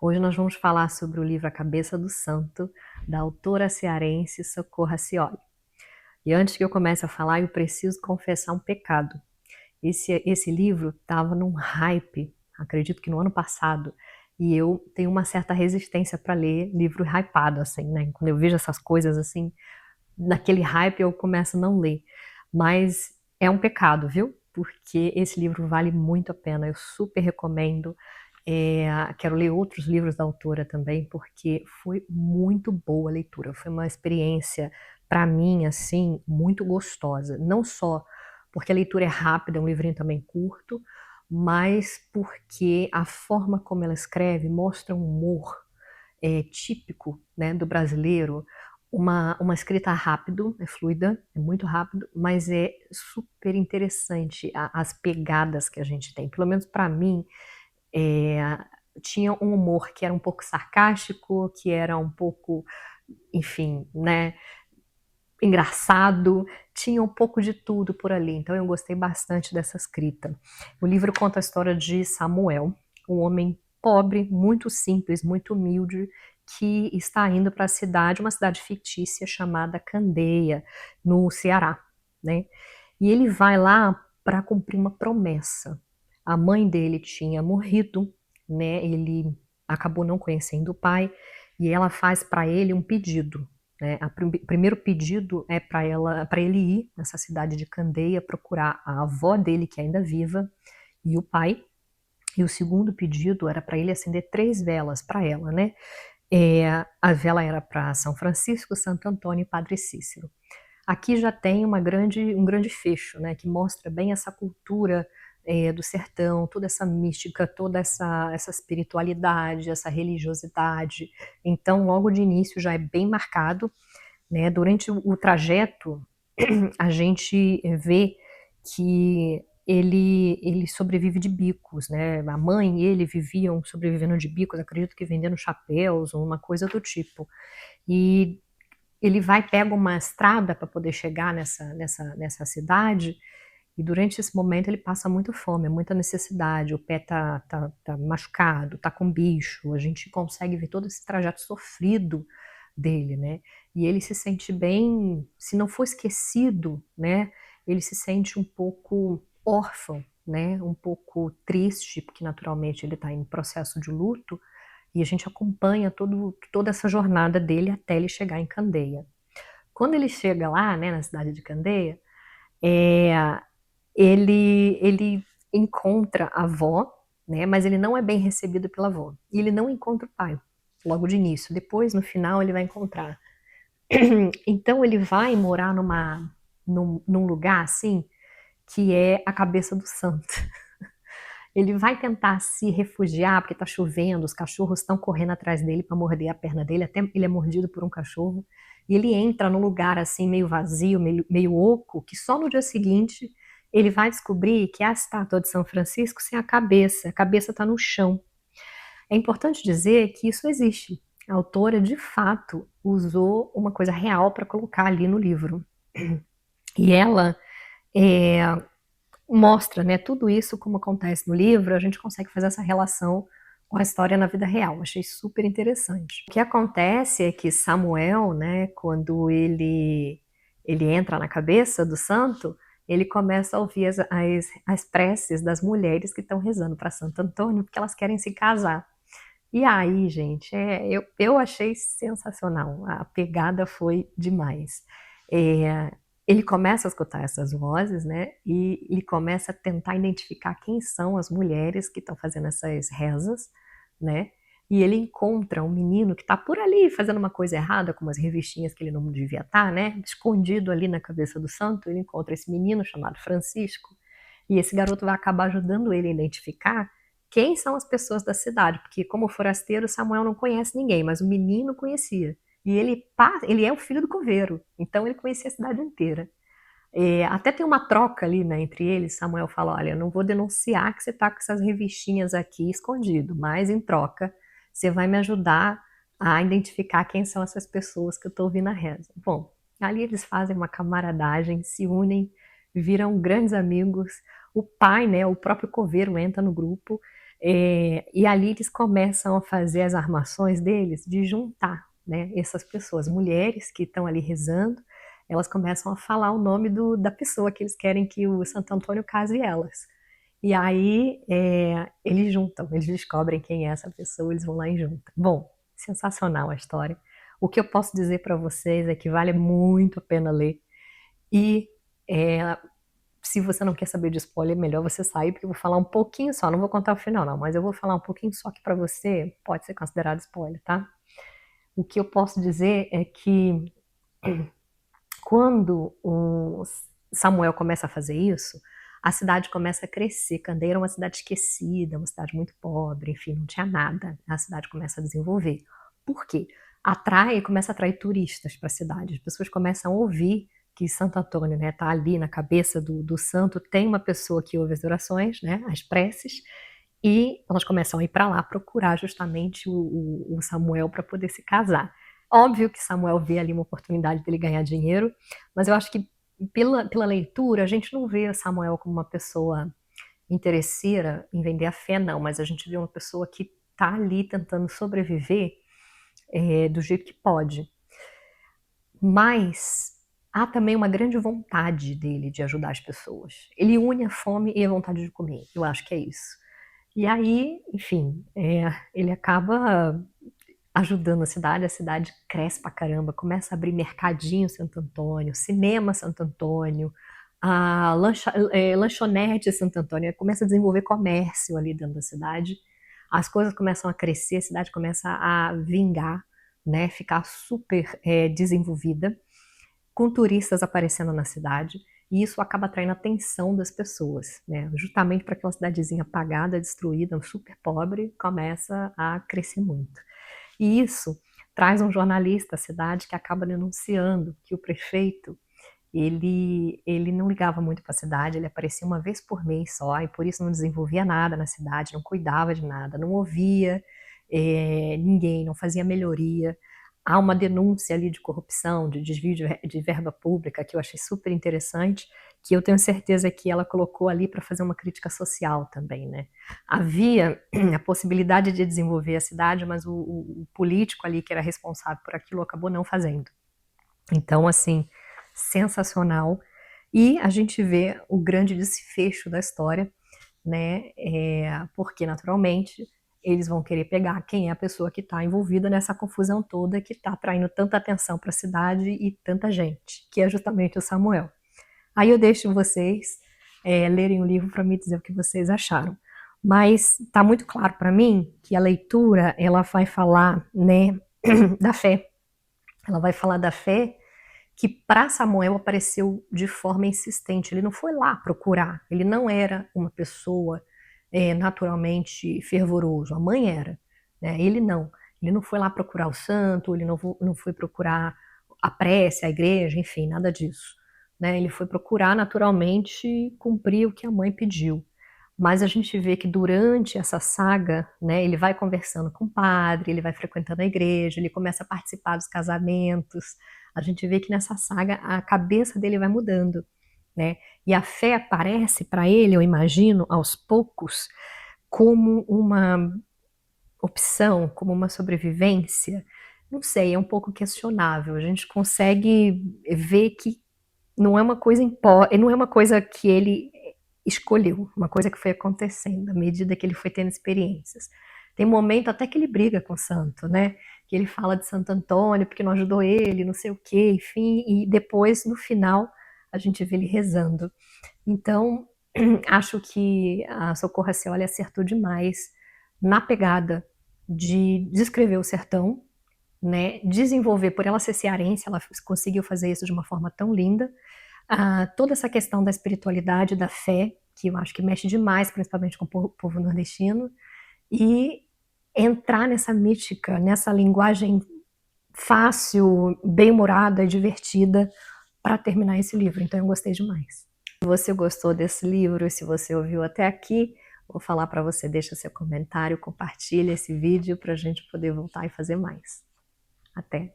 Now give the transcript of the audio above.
Hoje nós vamos falar sobre o livro A Cabeça do Santo, da autora cearense Socorro Racioli. E antes que eu comece a falar, eu preciso confessar um pecado. Esse livro estava num hype, acredito que no ano passado, e eu tenho uma certa resistência para ler livro hypado, assim, né? Quando eu vejo essas coisas assim, naquele hype eu começo a não ler. Mas é um pecado, viu? Porque esse livro vale muito a pena, eu super recomendo. Quero ler outros livros da autora também, porque foi muito boa a leitura. Foi uma experiência, para mim, assim, muito gostosa. Não só porque a leitura é rápida, é um livrinho também curto, mas porque a forma como ela escreve mostra um humor típico, né, do brasileiro, uma escrita rápido, é fluida, é muito rápido, mas é super interessante as pegadas que a gente tem. Pelo menos para mim, é, tinha um humor que era um pouco sarcástico, que era um pouco, enfim, né, engraçado, tinha um pouco de tudo por ali, então eu gostei bastante dessa escrita. O livro conta a história de Samuel, um homem pobre, muito simples, muito humilde, que está indo para a cidade, uma cidade fictícia chamada Candeia, no Ceará, né? E ele vai lá para cumprir uma promessa. A mãe dele tinha morrido, né? Ele acabou não conhecendo o pai e ela faz para ele um pedido, né? O primeiro pedido é para ele ir nessa cidade de Candeia procurar a avó dele que é ainda viva e o pai. E o segundo pedido era para ele acender 3 velas para ela, né? A vela era para São Francisco, Santo Antônio e Padre Cícero. Aqui já tem um grande fecho, né, que mostra bem essa cultura do sertão, toda essa mística, toda essa espiritualidade, essa religiosidade. Então, logo de início já é bem marcado, né? Durante o trajeto, a gente vê que ele sobrevive de bicos, né? A mãe e ele viviam sobrevivendo de bicos, acredito que vendendo chapéus ou uma coisa do tipo. E ele pega uma estrada para poder chegar nessa cidade, e durante esse momento ele passa muito fome, muita necessidade, o pé tá machucado, tá com bicho, a gente consegue ver todo esse trajeto sofrido dele, né? E ele se sente bem, se não for esquecido, né? Ele se sente um pouco órfão, né? Um pouco triste, porque naturalmente ele está em processo de luto, e a gente acompanha toda essa jornada dele até ele chegar em Candeia. Quando ele chega lá, né, na cidade de Candeia, é, ele encontra a avó, né, mas ele não é bem recebido pela avó. E ele não encontra o pai, logo de início. Depois, no final, ele vai encontrar. Então ele vai morar num lugar assim, que é a cabeça do santo. Ele vai tentar se refugiar porque está chovendo, os cachorros estão correndo atrás dele para morder a perna dele, até ele é mordido por um cachorro. E ele entra num lugar assim meio vazio, meio oco, que só no dia seguinte ele vai descobrir que é a estátua de São Francisco sem a cabeça está no chão. É importante dizer que isso existe. A autora, de fato, usou uma coisa real para colocar ali no livro. E ela é, mostra, né, tudo isso como acontece no livro, a gente consegue fazer essa relação com a história na vida real. Achei super interessante. O que acontece é que Samuel, né, quando ele entra na cabeça do santo, ele começa a ouvir as preces das mulheres que estão rezando para Santo Antônio, porque elas querem se casar. E aí, gente, eu achei sensacional. A pegada foi demais. É, ele começa a escutar essas vozes, né? E ele começa a tentar identificar quem são as mulheres que estão fazendo essas rezas, né? E ele encontra um menino que está por ali fazendo uma coisa errada, com umas revistinhas que ele não devia estar, né? Escondido ali na cabeça do santo. Ele encontra esse menino chamado Francisco. E esse garoto vai acabar ajudando ele a identificar quem são as pessoas da cidade, porque como forasteiro, Samuel não conhece ninguém, mas o menino conhecia. E ele é o filho do coveiro, então ele conhecia a cidade inteira. Até tem uma troca ali, né, entre eles. Samuel fala: olha, eu não vou denunciar que você está com essas revistinhas aqui escondido, mas em troca você vai me ajudar a identificar quem são essas pessoas que eu estou ouvindo a reza. Bom, ali eles fazem uma camaradagem, se unem, viram grandes amigos. O pai, né, o próprio coveiro entra no grupo, E ali eles começam a fazer as armações deles de juntar, né, essas pessoas, mulheres que estão ali rezando, elas começam a falar o nome da pessoa que eles querem que o Santo Antônio case elas. E aí eles juntam, eles descobrem quem é essa pessoa, eles vão lá e juntam. Bom, sensacional a história. O que eu posso dizer para vocês é que vale muito a pena ler. E se você não quer saber de spoiler, é melhor você sair, porque eu vou falar um pouquinho só, não vou contar o final não, mas eu vou falar um pouquinho só que para você pode ser considerado spoiler, tá? O que eu posso dizer é que quando o Samuel começa a fazer isso, a cidade começa a crescer. Candeia era uma cidade esquecida, uma cidade muito pobre, enfim, não tinha nada. A cidade começa a desenvolver. Por quê? Começa a atrair turistas para a cidade. As pessoas começam a ouvir que Santo Antônio, né, tá ali na cabeça do santo, tem uma pessoa que ouve as orações, né, as preces, e elas começam a ir para lá procurar justamente o Samuel para poder se casar. Óbvio que Samuel vê ali uma oportunidade dele ganhar dinheiro, mas eu acho que pela leitura a gente não vê Samuel como uma pessoa interesseira em vender a fé, não, mas a gente vê uma pessoa que está ali tentando sobreviver do jeito que pode. Mas há também uma grande vontade dele de ajudar as pessoas. Ele une a fome e a vontade de comer, eu acho que é isso. E aí, enfim, ele acaba ajudando a cidade cresce pra caramba, começa a abrir mercadinho Santo Antônio, cinema Santo Antônio, a lanchonete Santo Antônio, começa a desenvolver comércio ali dentro da cidade, as coisas começam a crescer, a cidade começa a vingar, né, ficar super desenvolvida, com turistas aparecendo na cidade, e isso acaba atraindo a atenção das pessoas, né? Justamente para aquela cidadezinha apagada, destruída, super pobre, começa a crescer muito. E isso traz um jornalista à cidade que acaba denunciando que o prefeito ele não ligava muito para a cidade, ele aparecia uma vez por mês só, e por isso não desenvolvia nada na cidade, não cuidava de nada, não ouvia ninguém, não fazia melhoria. Há uma denúncia ali de corrupção, de desvio de verba pública, que eu achei super interessante, que eu tenho certeza que ela colocou ali para fazer uma crítica social também, né? Havia a possibilidade de desenvolver a cidade, mas o político ali que era responsável por aquilo acabou não fazendo. Então, assim, sensacional. E a gente vê o grande desfecho da história, né? Porque, naturalmente, eles vão querer pegar quem é a pessoa que está envolvida nessa confusão toda, que está atraindo tanta atenção para a cidade e tanta gente, que é justamente o Samuel. Aí eu deixo vocês lerem o livro para me dizer o que vocês acharam. Mas está muito claro para mim que a leitura ela vai falar, né, da fé. Ela vai falar da fé que para Samuel apareceu de forma insistente. Ele não foi lá procurar, ele não era uma pessoa naturalmente fervoroso, a mãe era, né? Ele não foi lá procurar o santo, ele não foi procurar a prece, a igreja, enfim, nada disso. Né? Ele foi procurar naturalmente cumprir o que a mãe pediu. Mas a gente vê que durante essa saga, né, ele vai conversando com o padre, ele vai frequentando a igreja, ele começa a participar dos casamentos. A gente vê que nessa saga a cabeça dele vai mudando, né? E a fé aparece para ele, eu imagino, aos poucos, como uma opção, como uma sobrevivência. Não sei, é um pouco questionável. A gente consegue ver que não é uma coisa não é uma coisa que ele escolheu, uma coisa que foi acontecendo à medida que ele foi tendo experiências. Tem um momento até que ele briga com o santo, né? Que ele fala de Santo Antônio porque não ajudou ele, não sei o quê, enfim, e depois no final a gente vê ele rezando. Então, acho que a Socorro Racioli acertou demais na pegada de descrever o sertão, né? Desenvolver, por ela ser cearense, ela conseguiu fazer isso de uma forma tão linda. Toda essa questão da espiritualidade, da fé, que eu acho que mexe demais, principalmente com o povo nordestino, e entrar nessa mística, nessa linguagem fácil, bem-humorada e divertida para terminar esse livro. Então eu gostei demais. Se você gostou desse livro e se você ouviu até aqui, vou falar para você, deixa seu comentário, compartilha esse vídeo para a gente poder voltar e fazer mais. Até!